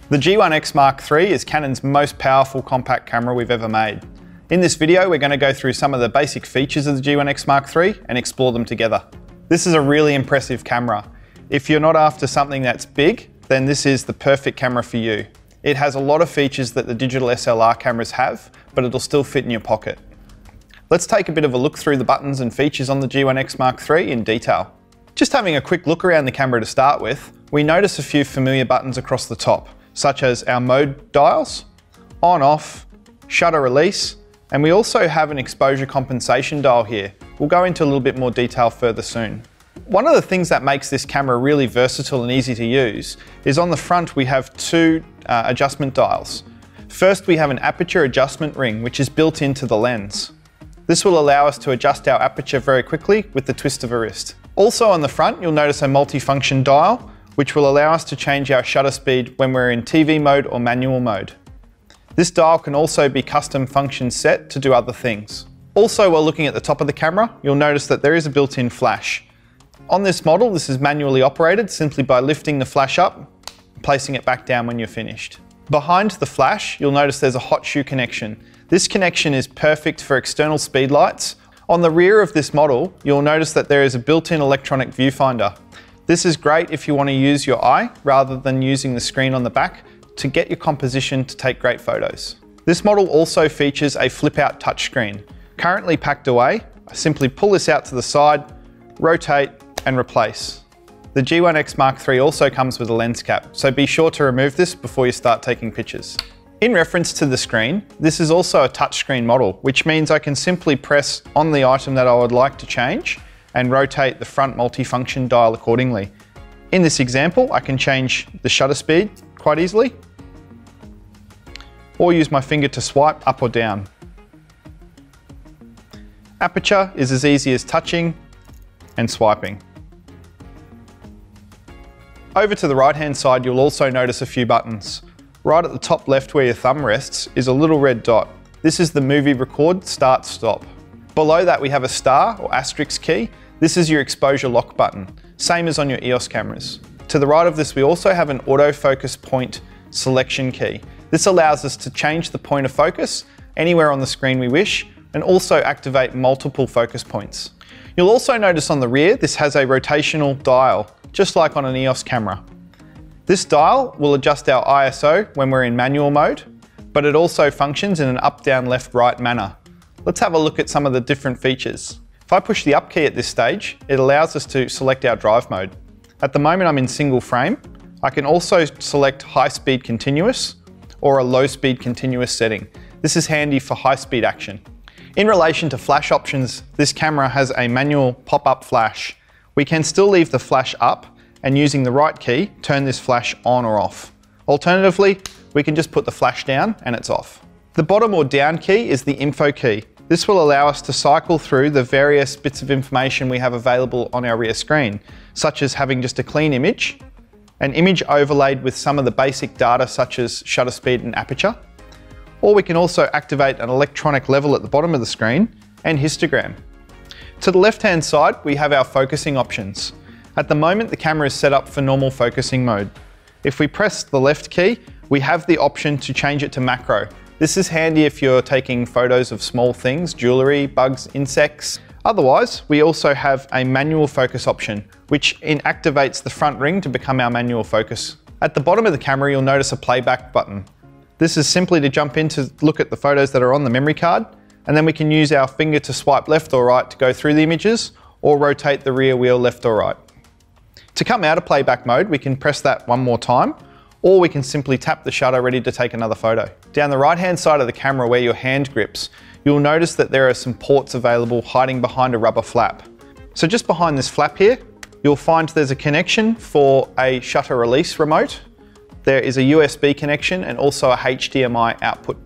The G1X Mark III is Canon's most powerful compact camera we've ever made. In this video, we're going to go through some of the basic features of the G1X Mark III and explore them together. This is a really impressive camera. If you're not after something that's big, then this is the perfect camera for you. It has a lot of features that the digital SLR cameras have, but it'll still fit in your pocket. Let's take a bit of a look through the buttons and features on the G1X Mark III in detail. Just having a quick look around the camera to start with, we notice a few familiar buttons across the top, such as our mode dials, on, off, shutter release, and we also have an exposure compensation dial here. We'll go into a little bit more detail further soon. One of the things that makes this camera really versatile and easy to use is on the front we have two adjustment dials. First, we have an aperture adjustment ring which is built into the lens. This will allow us to adjust our aperture very quickly with the twist of a wrist. Also on the front, you'll notice a multi-function dial which will allow us to change our shutter speed when we're in TV mode or manual mode. This dial can also be custom function set to do other things. Also, while looking at the top of the camera, you'll notice that there is a built-in flash. On this model, this is manually operated simply by lifting the flash up and placing it back down when you're finished. Behind the flash, you'll notice there's a hot shoe connection. This connection is perfect for external speed lights. On the rear of this model, you'll notice that there is a built-in electronic viewfinder. This is great if you want to use your eye rather than using the screen on the back to get your composition to take great photos. This model also features a flip-out touchscreen. Currently packed away, I simply pull this out to the side, rotate and replace. The G1X Mark III also comes with a lens cap, so be sure to remove this before you start taking pictures. In reference to the screen, this is also a touchscreen model, which means I can simply press on the item that I would like to change and rotate the front multifunction dial accordingly. In this example, I can change the shutter speed quite easily, or use my finger to swipe up or down. Aperture is as easy as touching and swiping. Over to the right-hand side, you'll also notice a few buttons. Right at the top left where your thumb rests is a little red dot. This is the movie record start stop. Below that we have a star or asterisk key. This is your exposure lock button, same as on your EOS cameras. To the right of this we also have an autofocus point selection key. This allows us to change the point of focus anywhere on the screen we wish and also activate multiple focus points. You'll also notice on the rear this has a rotational dial, just like on an EOS camera. This dial will adjust our ISO when we're in manual mode, but it also functions in an up, down, left, right manner. Let's have a look at some of the different features. If I push the up key at this stage, it allows us to select our drive mode. At the moment I'm in single frame. I can also select high speed continuous or a low speed continuous setting. This is handy for high speed action. In relation to flash options, this camera has a manual pop-up flash. We can still leave the flash up and using the right key, turn this flash on or off. Alternatively, we can just put the flash down and it's off. The bottom or down key is the info key. This will allow us to cycle through the various bits of information we have available on our rear screen, such as having just a clean image, an image overlaid with some of the basic data such as shutter speed and aperture, or we can also activate an electronic level at the bottom of the screen and histogram. To the left-hand side, we have our focusing options. At the moment, the camera is set up for normal focusing mode. If we press the left key, we have the option to change it to macro. This is handy if you're taking photos of small things, jewelry, bugs, insects. Otherwise, we also have a manual focus option, which inactivates the front ring to become our manual focus. At the bottom of the camera, you'll notice a playback button. This is simply to jump in to look at the photos that are on the memory card, and then we can use our finger to swipe left or right to go through the images, or rotate the rear wheel left or right. To come out of playback mode, we can press that one more time, or we can simply tap the shutter ready to take another photo. Down the right-hand side of the camera where your hand grips, you'll notice that there are some ports available hiding behind a rubber flap. So just behind this flap here, you'll find there's a connection for a shutter release remote. There is a USB connection and also a HDMI output.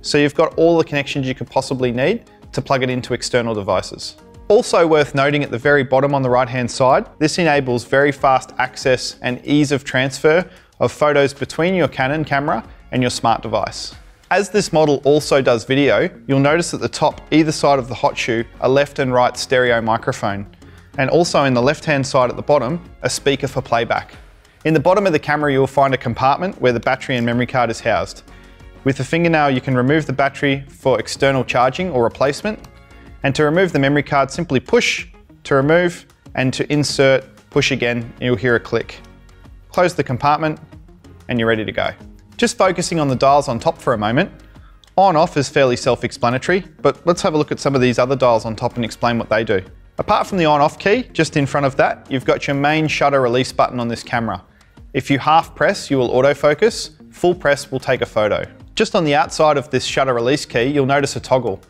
So you've got all the connections you could possibly need to plug it into external devices. Also worth noting at the very bottom on the right-hand side, this enables very fast access and ease of transfer of photos between your Canon camera and your smart device. As this model also does video, you'll notice at the top either side of the hot shoe a left and right stereo microphone, and also in the left-hand side at the bottom a speaker for playback. In the bottom of the camera, you'll find a compartment where the battery and memory card is housed. With the fingernail, you can remove the battery for external charging or replacement. And to remove the memory card, simply push to remove, and to insert, push again, and you'll hear a click. Close the compartment and you're ready to go. Just focusing on the dials on top for a moment. On/off is fairly self-explanatory, but let's have a look at some of these other dials on top and explain what they do. Apart from the on/off key, just in front of that, you've got your main shutter release button on this camera. If you half press, you will autofocus. Full press will take a photo. Just on the outside of this shutter release key, you'll notice a toggle.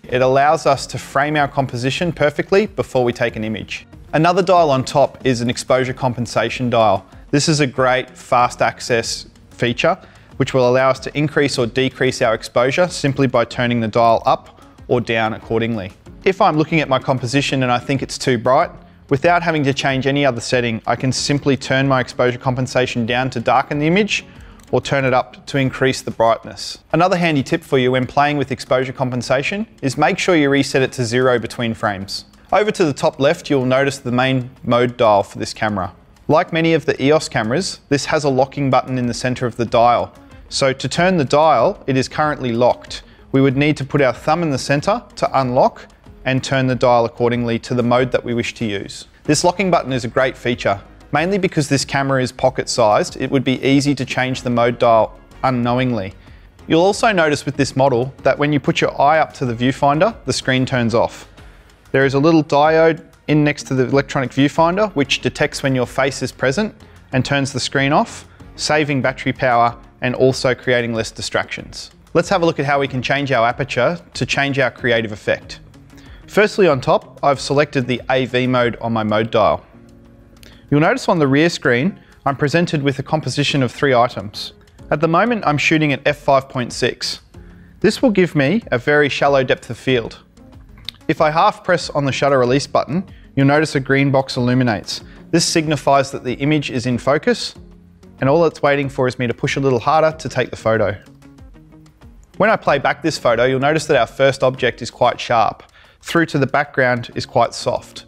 It allows us to frame our composition perfectly before we take an image. Another dial on top is an exposure compensation dial. This is a great fast access feature which will allow us to increase or decrease our exposure simply by turning the dial up or down accordingly. If I'm looking at my composition and I think it's too bright, without having to change any other setting, I can simply turn my exposure compensation down to darken the image or turn it up to increase the brightness. Another handy tip for you when playing with exposure compensation is make sure you reset it to 0 between frames. Over to the top left, you'll notice the main mode dial for this camera. Like many of the EOS cameras, this has a locking button in the center of the dial. So to turn the dial, it is currently locked. We would need to put our thumb in the center to unlock and turn the dial accordingly to the mode that we wish to use. This locking button is a great feature, mainly because this camera is pocket sized. It would be easy to change the mode dial unknowingly. You'll also notice with this model that when you put your eye up to the viewfinder, the screen turns off. There is a little diode in next to the electronic viewfinder which detects when your face is present and turns the screen off, saving battery power and also creating less distractions. Let's have a look at how we can change our aperture to change our creative effect. Firstly, on top, I've selected the AV mode on my mode dial. You'll notice on the rear screen, I'm presented with a composition of 3 items. At the moment, I'm shooting at f5.6. This will give me a very shallow depth of field. If I half press on the shutter release button, you'll notice a green box illuminates. This signifies that the image is in focus, and all it's waiting for is me to push a little harder to take the photo. When I play back this photo, you'll notice that our first object is quite sharp, through to the background is quite soft.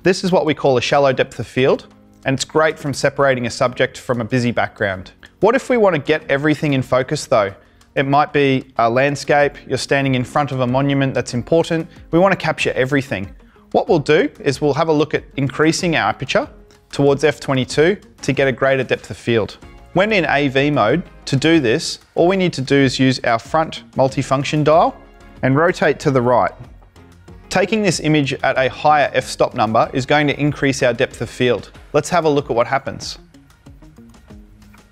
This is what we call a shallow depth of field, and it's great from separating a subject from a busy background. What if we want to get everything in focus though? It might be a landscape, you're standing in front of a monument that's important, we want to capture everything. What we'll do is we'll have a look at increasing our aperture towards f22 to get a greater depth of field. When in AV mode, to do this, all we need to do is use our front multifunction dial and rotate to the right. Taking this image at a higher f-stop number is going to increase our depth of field. Let's have a look at what happens.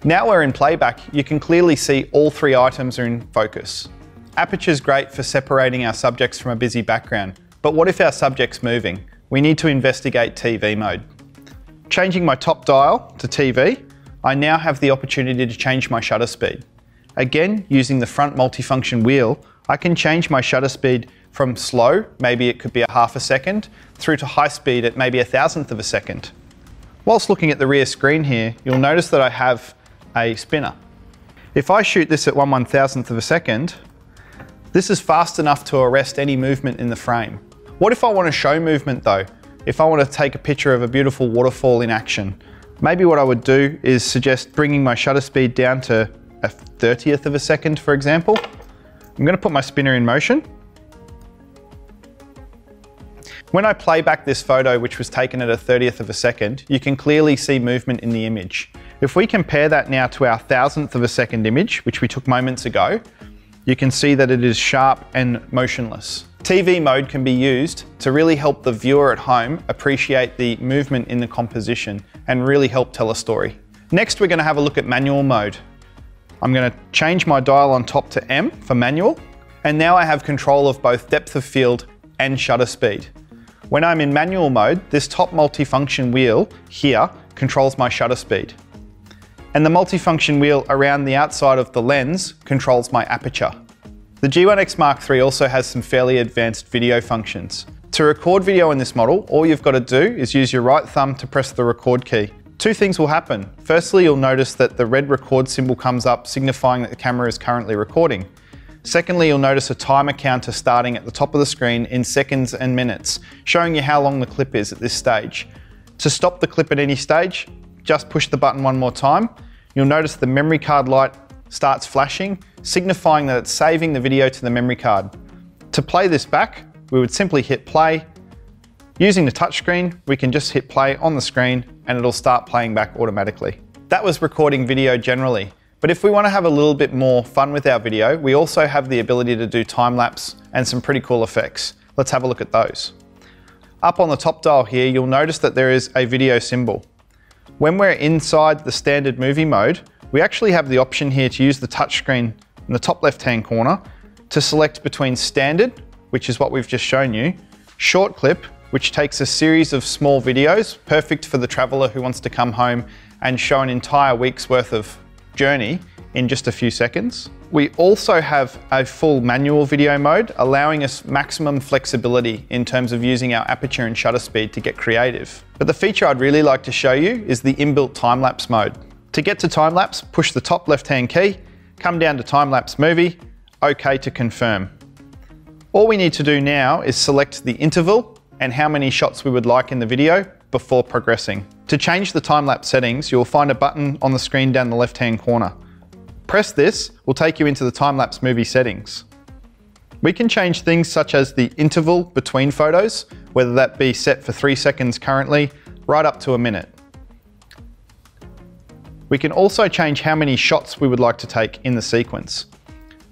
Now we're in playback, you can clearly see all 3 items are in focus. Aperture is great for separating our subjects from a busy background, but what if our subject's moving? We need to investigate TV mode. Changing my top dial to TV, I now have the opportunity to change my shutter speed. Again, using the front multifunction wheel, I can change my shutter speed from slow, maybe it could be a half a second, through to high speed at maybe 1/1000th of a second. Whilst looking at the rear screen here, you'll notice that I have a spinner. If I shoot this at 1/1000th of a second, this is fast enough to arrest any movement in the frame. What if I want to show movement though? If I want to take a picture of a beautiful waterfall in action, maybe what I would do is suggest bringing my shutter speed down to 1/30th of a second, for example. I'm going to put my spinner in motion. When I play back this photo, which was taken at 1/30th of a second, you can clearly see movement in the image. If we compare that now to our 1,000th of a second image, which we took moments ago, you can see that it is sharp and motionless. TV mode can be used to really help the viewer at home appreciate the movement in the composition and really help tell a story. Next, we're going to have a look at manual mode. I'm going to change my dial on top to M for manual, and now I have control of both depth of field and shutter speed. When I'm in manual mode, this top multifunction wheel here controls my shutter speed. And the multifunction wheel around the outside of the lens controls my aperture. The G1X Mark III also has some fairly advanced video functions. To record video in this model, all you've got to do is use your right thumb to press the record key. 2 things will happen. Firstly, you'll notice that the red record symbol comes up signifying that the camera is currently recording. Secondly, you'll notice a timer counter starting at the top of the screen in seconds and minutes, showing you how long the clip is at this stage. To stop the clip at any stage, just push the button one more time, you'll notice the memory card light starts flashing, signifying that it's saving the video to the memory card. To play this back, we would simply hit play. Using the touchscreen, we can just hit play on the screen and it'll start playing back automatically. That was recording video generally, but if we want to have a little bit more fun with our video, we also have the ability to do time-lapse and some pretty cool effects. Let's have a look at those. Up on the top dial here, you'll notice that there is a video symbol. When we're inside the standard movie mode, we actually have the option here to use the touchscreen in the top left-hand corner to select between standard, which is what we've just shown you, short clip, which takes a series of small videos, perfect for the traveler who wants to come home and show an entire week's worth of journey in just a few seconds. We also have a full manual video mode, allowing us maximum flexibility in terms of using our aperture and shutter speed to get creative. But the feature I'd really like to show you is the inbuilt time-lapse mode. To get to time-lapse, push the top left-hand key, come down to time-lapse movie, OK to confirm. All we need to do now is select the interval and how many shots we would like in the video before progressing. To change the time-lapse settings, you'll find a button on the screen down the left-hand corner. Press this will take you into the time-lapse movie settings. We can change things such as the interval between photos, whether that be set for 3 seconds currently, right up to a minute. We can also change how many shots we would like to take in the sequence.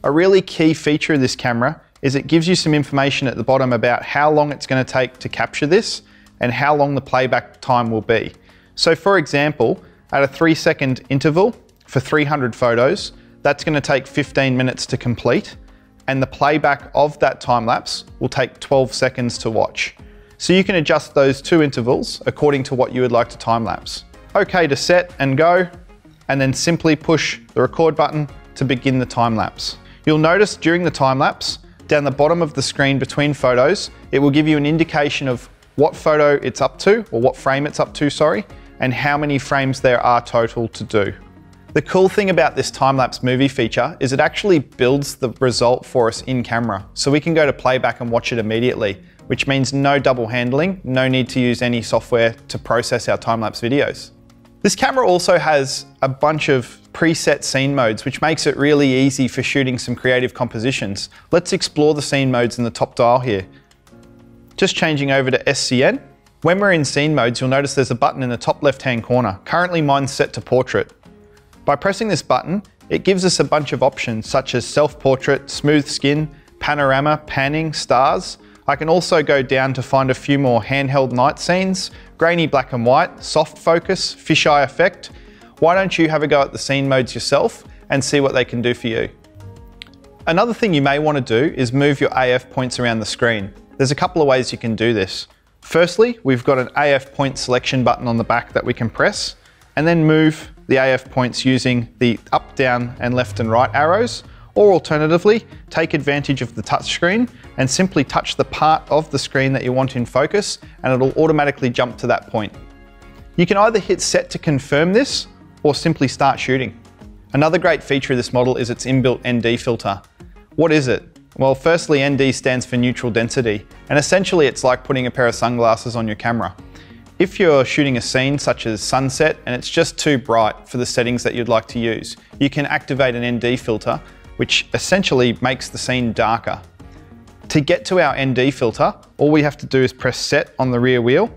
A really key feature of this camera is it gives you some information at the bottom about how long it's going to take to capture this and how long the playback time will be. So for example, at a 3-second interval for 300 photos, that's going to take 15 minutes to complete, and the playback of that time lapse will take 12 seconds to watch. So you can adjust those two intervals according to what you would like to time lapse. OK to set and go, and then simply push the record button to begin the time lapse. You'll notice during the time lapse, down the bottom of the screen between photos, it will give you an indication of what photo it's up to, or what frame it's up to, sorry, and how many frames there are total to do. The cool thing about this time-lapse movie feature is it actually builds the result for us in camera, so we can go to playback and watch it immediately, which means no double handling, no need to use any software to process our time-lapse videos. This camera also has a bunch of preset scene modes, which makes it really easy for shooting some creative compositions. Let's explore the scene modes in the top dial here. Just changing over to SCN. When we're in scene modes, you'll notice there's a button in the top left-hand corner. Currently mine's set to portrait. By pressing this button, it gives us a bunch of options such as self-portrait, smooth skin, panorama, panning, stars. I can also go down to find a few more handheld night scenes, grainy black and white, soft focus, fisheye effect. Why don't you have a go at the scene modes yourself and see what they can do for you? Another thing you may want to do is move your AF points around the screen. There's a couple of ways you can do this. Firstly, we've got an AF point selection button on the back that we can press, and then move the AF points using the up, down, and left and right arrows. Or alternatively, take advantage of the touchscreen and simply touch the part of the screen that you want in focus, and it'll automatically jump to that point. You can either hit set to confirm this or simply start shooting. Another great feature of this model is its inbuilt ND filter. What is it? Well, firstly, ND stands for neutral density, and essentially it's like putting a pair of sunglasses on your camera. If you're shooting a scene such as sunset and it's just too bright for the settings that you'd like to use, you can activate an ND filter, which essentially makes the scene darker. To get to our ND filter, all we have to do is press set on the rear wheel,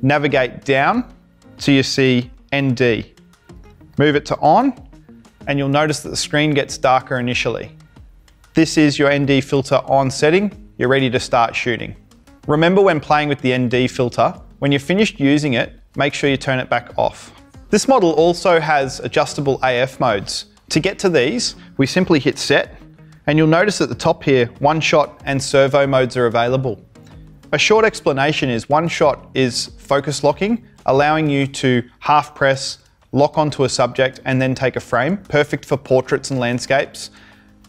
navigate down till you see ND. Move it to on, and you'll notice that the screen gets darker initially. This is your ND filter on setting. You're ready to start shooting. Remember, when playing with the ND filter, when you're finished using it, make sure you turn it back off. This model also has adjustable AF modes. To get to these, we simply hit set, and you'll notice at the top here, one shot and servo modes are available. A short explanation is one shot is focus locking, allowing you to half press, lock onto a subject and then take a frame, perfect for portraits and landscapes.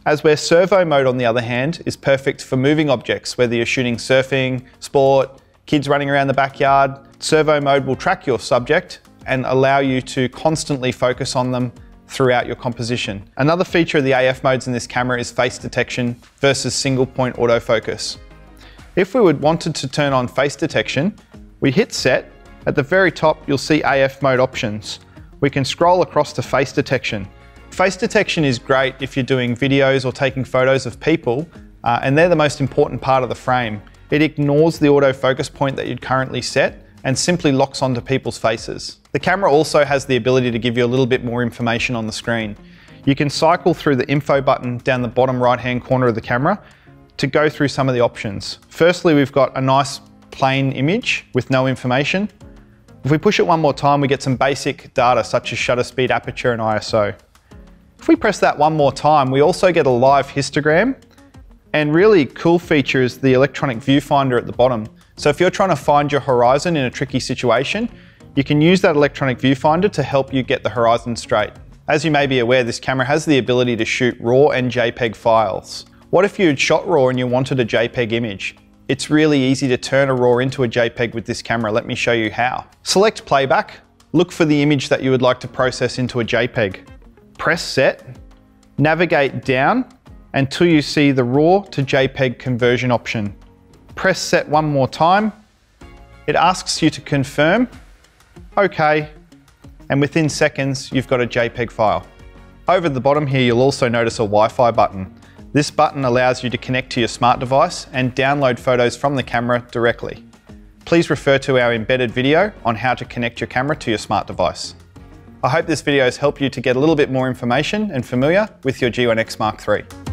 As where servo mode, on the other hand, is perfect for moving objects, whether you're shooting surfing, sport, kids running around the backyard. Servo mode will track your subject and allow you to constantly focus on them throughout your composition. Another feature of the AF modes in this camera is face detection versus single point autofocus. If we wanted to turn on face detection, we hit set At the very top, you'll see AF mode options. We can scroll across to face detection. Face detection is great if you're doing videos or taking photos of people, and they're the most important part of the frame. It ignores the autofocus point that you'd currently set and simply locks onto people's faces. The camera also has the ability to give you a little bit more information on the screen. You can cycle through the info button down the bottom right-hand corner of the camera to go through some of the options. Firstly, we've got a nice plain image with no information. If we push it one more time, we get some basic data such as shutter speed, aperture, and ISO. If we press that one more time, we also get a live histogram, and really cool feature is the electronic viewfinder at the bottom. So if you're trying to find your horizon in a tricky situation, you can use that electronic viewfinder to help you get the horizon straight. As you may be aware, this camera has the ability to shoot RAW and JPEG files. What if you had shot RAW and you wanted a JPEG image? It's really easy to turn a RAW into a JPEG with this camera. Let me show you how. Select playback, look for the image that you would like to process into a JPEG. Press set, navigate down until you see the RAW to JPEG conversion option. Press set one more time. It asks you to confirm, okay, and within seconds, you've got a JPEG file. Over the bottom here, you'll also notice a Wi-Fi button. This button allows you to connect to your smart device and download photos from the camera directly. Please refer to our embedded video on how to connect your camera to your smart device. I hope this video has helped you to get a little bit more information and familiar with your G1X Mark III.